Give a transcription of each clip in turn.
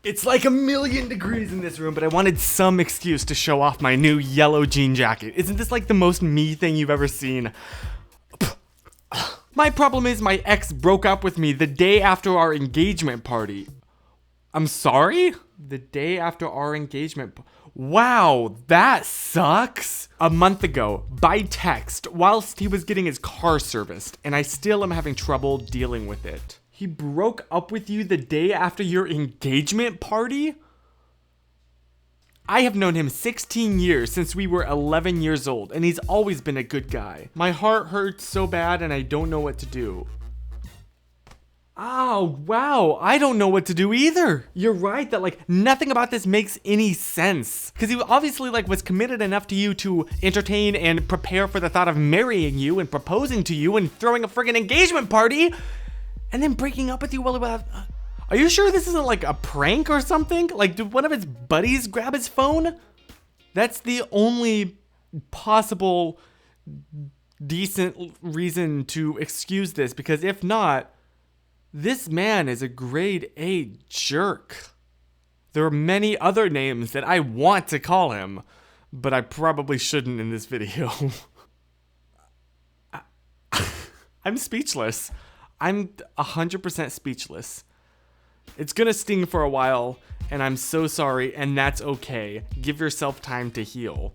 It's like 1,000,000 degrees in this room, but I wanted some excuse to show off my new yellow jean jacket. Isn't this like the most me thing you've ever seen? My problem is my ex broke up with me the day after our engagement party. I'm sorry? The day after our engagement. Wow, that sucks. A month ago, by text, whilst he was getting his car serviced, and I still am having trouble dealing with it. He broke up with you the day after your engagement party? I have known him 16 years, since we were 11 years old, and he's always been a good guy. My heart hurts so bad and I don't know what to do. Oh, wow, I don't know what to do either. You're right that like nothing about this makes any sense. Because he obviously like was committed enough to you to entertain and prepare for the thought of marrying you and proposing to you and throwing a friggin' engagement party. And then breaking up with you while about. Are you sure this isn't like a prank or something? Like, did one of his buddies grab his phone? That's the only possible decent reason to excuse this, because if not, this man is a grade A jerk. There are many other names that I want to call him, but I probably shouldn't in this video. I'm speechless. I'm 100% speechless. It's gonna sting for a while, and I'm so sorry, and that's okay. Give yourself time to heal.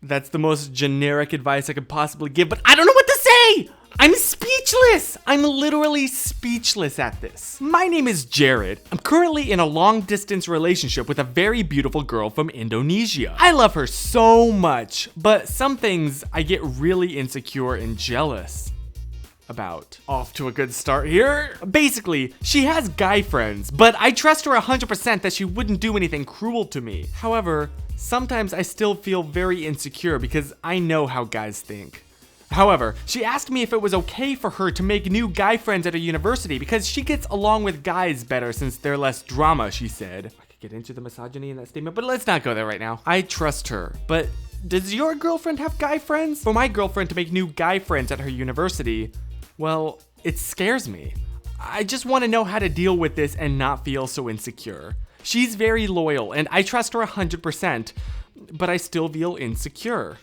That's the most generic advice I could possibly give, but I don't know what to say! I'm speechless! I'm literally speechless at this. My name is Jared. I'm currently in a long-distance relationship with a very beautiful girl from Indonesia. I love her so much, but some things I get really insecure and jealous about. Off to a good start here. Basically, she has guy friends, but I trust her 100% that she wouldn't do anything cruel to me. However, sometimes I still feel very insecure because I know how guys think. However, she asked me if it was okay for her to make new guy friends at her university because she gets along with guys better since they're less drama, she said. I could get into the misogyny in that statement, but let's not go there right now. I trust her, but does your girlfriend have guy friends? For my girlfriend to make new guy friends at her university, well, it scares me. I just want to know how to deal with this and not feel so insecure. She's very loyal and I trust her 100%, but I still feel insecure.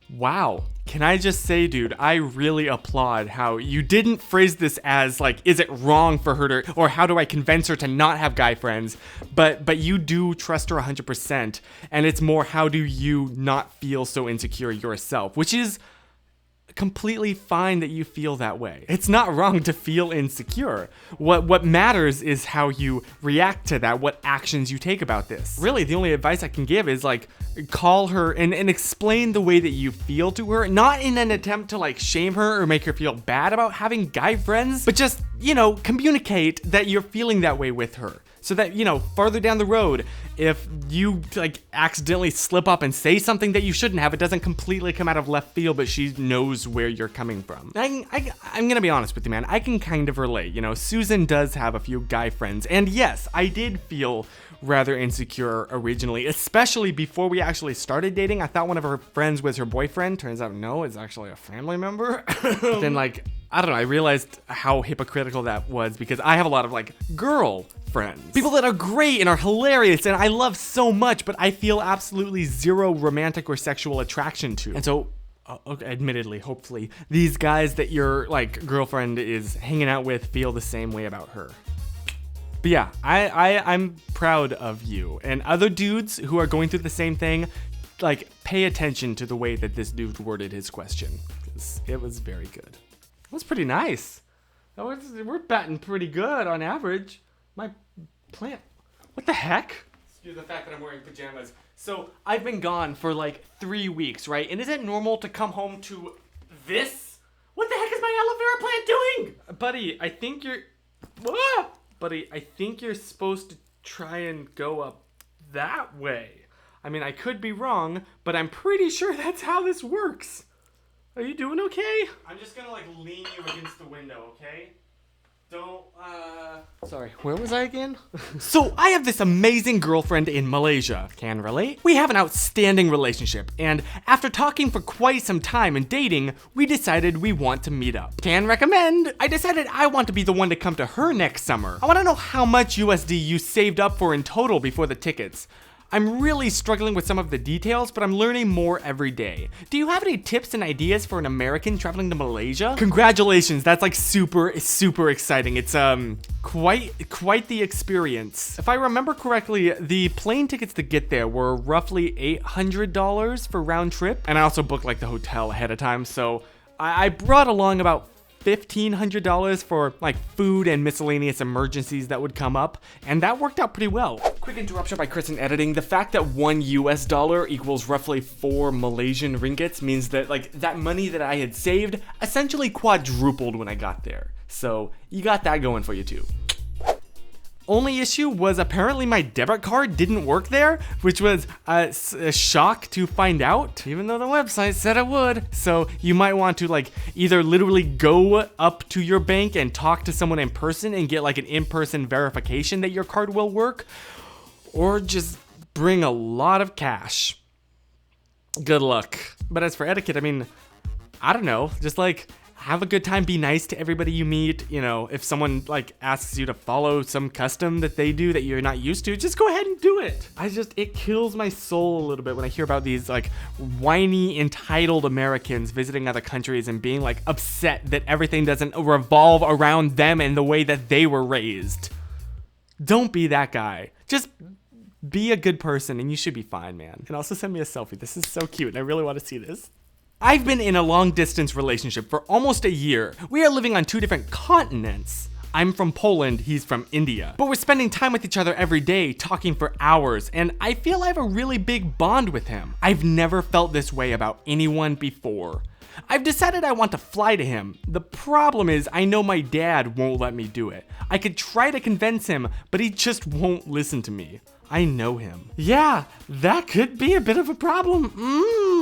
Wow. Can I just say, dude, I really applaud how you didn't phrase this as like, is it wrong for her to, or how do I convince her to not have guy friends? But you do trust her 100%, and it's more how do you not feel so insecure yourself, which is completely fine that you feel that way. It's not wrong to feel insecure. What matters is how you react to that, what actions you take about this. Really, the only advice I can give is like call her and explain the way that you feel to her, not in an attempt to like shame her or make her feel bad about having guy friends, but just, you know, communicate that you're feeling that way with her. So that, you know, farther down the road, if you like accidentally slip up and say something that you shouldn't have, it doesn't completely come out of left field, but she knows where you're coming from. I'm gonna be honest with you, man. I can kind of relate. You know, Susan does have a few guy friends, and yes, I did feel rather insecure originally, especially before we actually started dating. I thought one of her friends was her boyfriend. Turns out no, it's actually a family member. Then like, I don't know, I realized how hypocritical that was because I have a lot of like girl friends. People that are great and are hilarious and I love so much, but I feel absolutely zero romantic or sexual attraction to. And so, admittedly, hopefully, these guys that your like girlfriend is hanging out with feel the same way about her. But yeah, I'm proud of you. And other dudes who are going through the same thing, like pay attention to the way that this dude worded his question, because it was very good. It was pretty nice. We're batting pretty good on average. My plant, what the heck? Excuse the fact that I'm wearing pajamas. So I've been gone for like 3 weeks, right? And is it normal to come home to this? What the heck is my aloe vera plant doing? Buddy, I think you're, Buddy, I think you're supposed to try and go up that way. I mean, I could be wrong, but I'm pretty sure that's how this works. Are you doing okay? I'm just gonna like lean you against the window, okay? Sorry, where was I again? So I have this amazing girlfriend in Malaysia. Can relate? We have an outstanding relationship, and after talking for quite some time and dating, we decided we want to meet up. Can recommend. I decided I want to be the one to come to her next summer. I want to know how much USD you saved up for in total before the tickets. I'm really struggling with some of the details, but I'm learning more every day. Do you have any tips and ideas for an American traveling to Malaysia? Congratulations, that's like super exciting. It's quite the experience. If I remember correctly, the plane tickets to get there were roughly $800 for round trip, and I also booked like the hotel ahead of time, so I brought along about $1,500 for like food and miscellaneous emergencies that would come up, and that worked out pretty well. Quick interruption by Chris in editing. The fact that $1 equals roughly 4 Malaysian ringgits means that like that money that I had saved essentially quadrupled when I got there. So you got that going for you too. Only issue was apparently my debit card didn't work there, which was a shock to find out, even though the website said it would. So you might want to like either literally go up to your bank and talk to someone in person and get like an in-person verification that your card will work, or just bring a lot of cash. Good luck. But as for etiquette, I mean, I don't know, just like have a good time, be nice to everybody you meet. You know, if someone like asks you to follow some custom that they do that you're not used to, just go ahead and do it. It kills my soul a little bit when I hear about these like whiny, entitled Americans visiting other countries and being like upset that everything doesn't revolve around them and the way that they were raised. Don't be that guy. Just be a good person and you should be fine, man. And also send me a selfie. This is so cute and I really want to see this. I've been in a long distance relationship for almost a year. We are living on 2 different continents. I'm from Poland, he's from India. But we're spending time with each other every day, talking for hours, and I feel I have a really big bond with him. I've never felt this way about anyone before. I've decided I want to fly to him. The problem is I know my dad won't let me do it. I could try to convince him, but he just won't listen to me. I know him. Yeah, that could be a bit of a problem.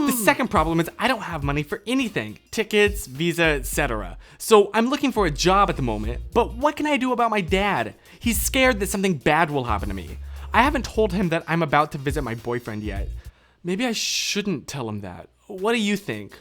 The second problem is I don't have money for anything. Tickets, visa, etc. So I'm looking for a job at the moment, but what can I do about my dad? He's scared that something bad will happen to me. I haven't told him that I'm about to visit my boyfriend yet. Maybe I shouldn't tell him that. What do you think?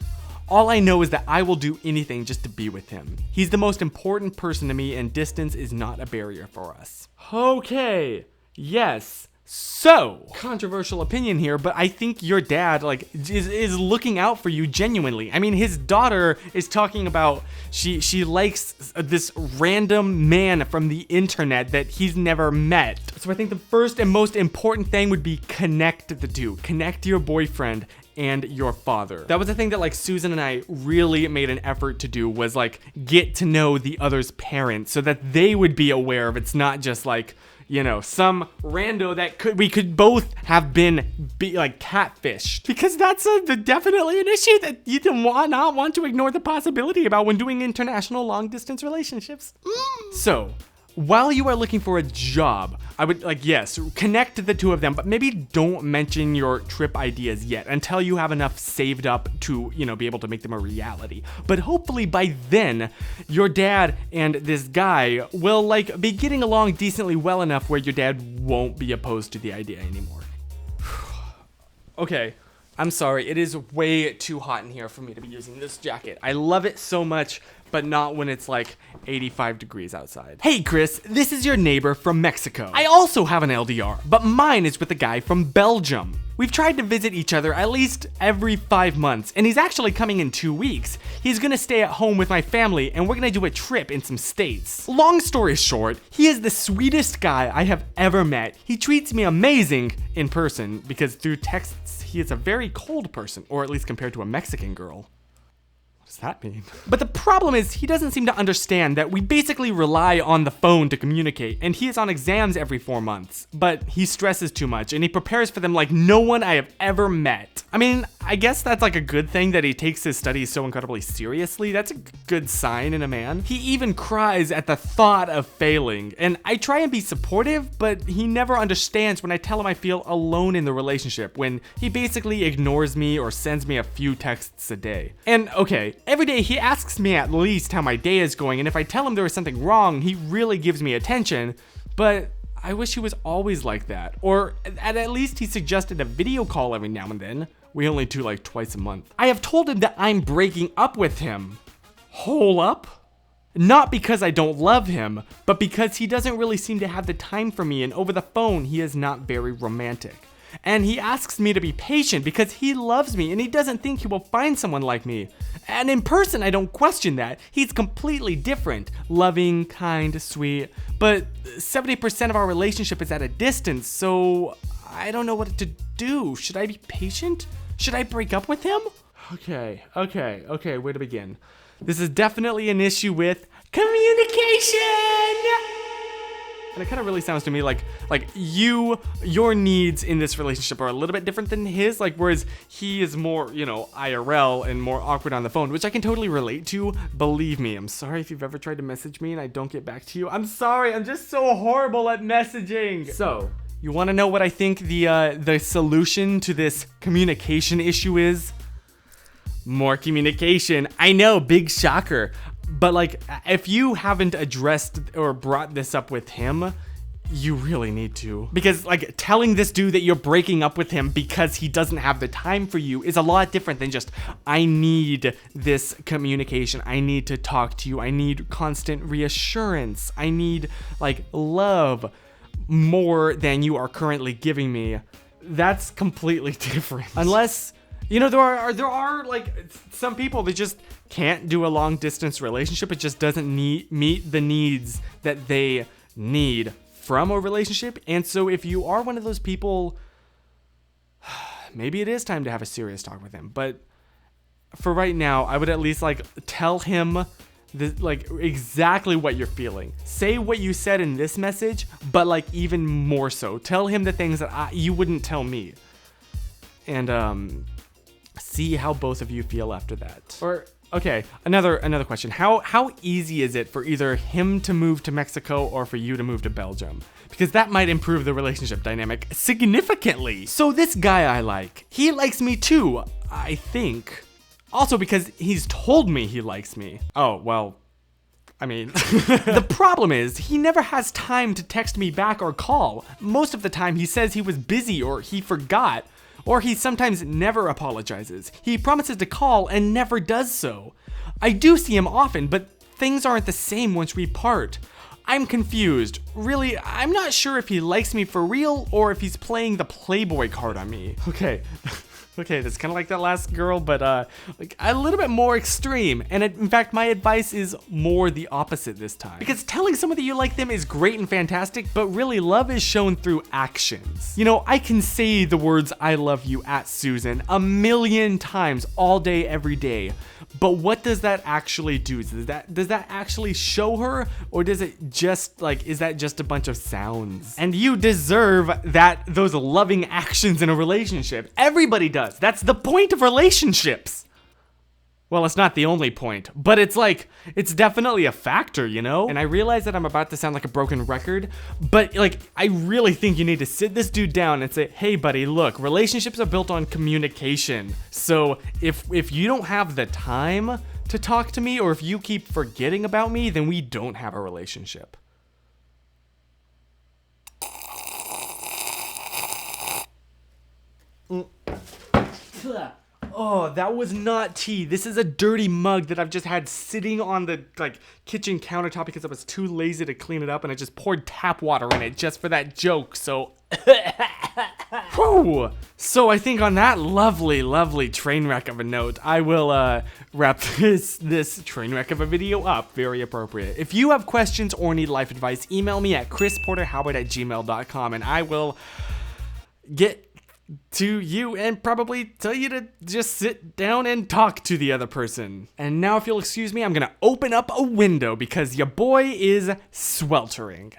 All I know is that I will do anything just to be with him. He's the most important person to me and distance is not a barrier for us. Okay, yes. So, controversial opinion here, but I think your dad like is looking out for you genuinely. I mean, his daughter is talking about she likes this random man from the internet that he's never met. So I think the first and most important thing would be connect the two. Connect your boyfriend and your father. That was the thing that like Susan and I really made an effort to do, was like get to know the other's parents so that they would be aware of it's not just like, you know, some rando that we could both have been like catfished, because that's definitely an issue that you do not want to ignore the possibility about when doing international long distance relationships. So while you are looking for a job, I would like, yes, connect the two of them, but maybe don't mention your trip ideas yet until you have enough saved up to, you know, be able to make them a reality. But hopefully by then, your dad and this guy will like be getting along decently well enough where your dad won't be opposed to the idea anymore. Okay, I'm sorry. It is way too hot in here for me to be using this jacket. I love it so much, but not when it's like 85 degrees outside. Hey Chris, this is your neighbor from Mexico. I also have an LDR, but mine is with a guy from Belgium. We've tried to visit each other at least every 5 months, and he's actually coming in 2 weeks. He's gonna stay at home with my family, and we're gonna do a trip in some states. Long story short, he is the sweetest guy I have ever met. He treats me amazing in person, because through texts, he is a very cold person, or at least compared to a Mexican girl. What does that mean? But the problem is he doesn't seem to understand that we basically rely on the phone to communicate, and he is on exams every 4 months. But he stresses too much and he prepares for them like no one I have ever met. I mean, I guess that's like a good thing that he takes his studies so incredibly seriously. That's a good sign in a man. He even cries at the thought of failing, and I try and be supportive, but he never understands when I tell him I feel alone in the relationship, when he basically ignores me or sends me a few texts a day. And okay, every day he asks me at least how my day is going, and if I tell him there is something wrong, he really gives me attention, but I wish he was always like that. Or at least he suggested a video call every now and then. We only do like twice a month. I have told him that I'm breaking up with him. Hole up? Not because I don't love him, but because he doesn't really seem to have the time for me, and over the phone, he is not very romantic. And he asks me to be patient because he loves me and he doesn't think he will find someone like me. And in person, I don't question that. He's completely different. Loving, kind, sweet. But 70% of our relationship is at a distance, so I don't know what to do. Should I be patient? Should I break up with him? Okay, where to begin? This is definitely an issue with communication! And it kind of really sounds to me like your needs in this relationship are a little bit different than his, like whereas he is more, IRL and more awkward on the phone, which I can totally relate to. Believe me, I'm sorry if you've ever tried to message me and I don't get back to you. I'm sorry, I'm just so horrible at messaging. So, you want to know what I think the solution to this communication issue is? More communication. I know, big shocker. But like, if you haven't addressed or brought this up with him, you really need to. Because like, telling this dude that you're breaking up with him because he doesn't have the time for you is a lot different than just, I need this communication. I need to talk to you. I need constant reassurance. I need like love more than you are currently giving me. That's completely different. Unless, there are like some people that just can't do a long distance relationship. It just doesn't meet the needs that they need from a relationship. And so if you are one of those people, maybe it is time to have a serious talk with him. But for right now, I would at least like tell him exactly what you're feeling. Say what you said in this message, but like even more so. Tell him the things that you wouldn't tell me. And see how both of you feel after that. Or okay, another question. How easy is it for either him to move to Mexico or for you to move to Belgium? Because that might improve the relationship dynamic significantly. So this guy I like, he likes me too, I think. Also because he's told me he likes me. Oh, well, I mean, the problem is he never has time to text me back or call. Most of the time he says he was busy or he forgot. Or he sometimes never apologizes. He promises to call and never does so. I do see him often, but things aren't the same once we part. I'm confused. Really, I'm not sure if he likes me for real or if he's playing the Playboy card on me. Okay, that's kind of like that last girl, but like a little bit more extreme. And in fact, my advice is more the opposite this time. Because telling someone that you like them is great and fantastic, but really love is shown through actions. I can say the words I love you at Susan a million times all day, every day. But what does that actually do? Does that actually show her? Or does it just is that just a bunch of sounds? And you deserve those loving actions in a relationship. Everybody does. That's the point of relationships. Well, it's not the only point, but it's definitely a factor, And I realize that I'm about to sound like a broken record, but I really think you need to sit this dude down and say, hey buddy, look, relationships are built on communication. So if you don't have the time to talk to me, or if you keep forgetting about me, then we don't have a relationship. Oh, that was not tea. This is a dirty mug that I've just had sitting on the kitchen countertop because I was too lazy to clean it up, and I just poured tap water in it just for that joke. So, whew. So I think on that lovely train wreck of a note, I will wrap this train wreck of a video up. Very appropriate. If you have questions or need life advice, email me at chrisporterhoward@gmail.com, and I will get to you and probably tell you to just sit down and talk to the other person. And now, if you'll excuse me, I'm gonna open up a window because your boy is sweltering.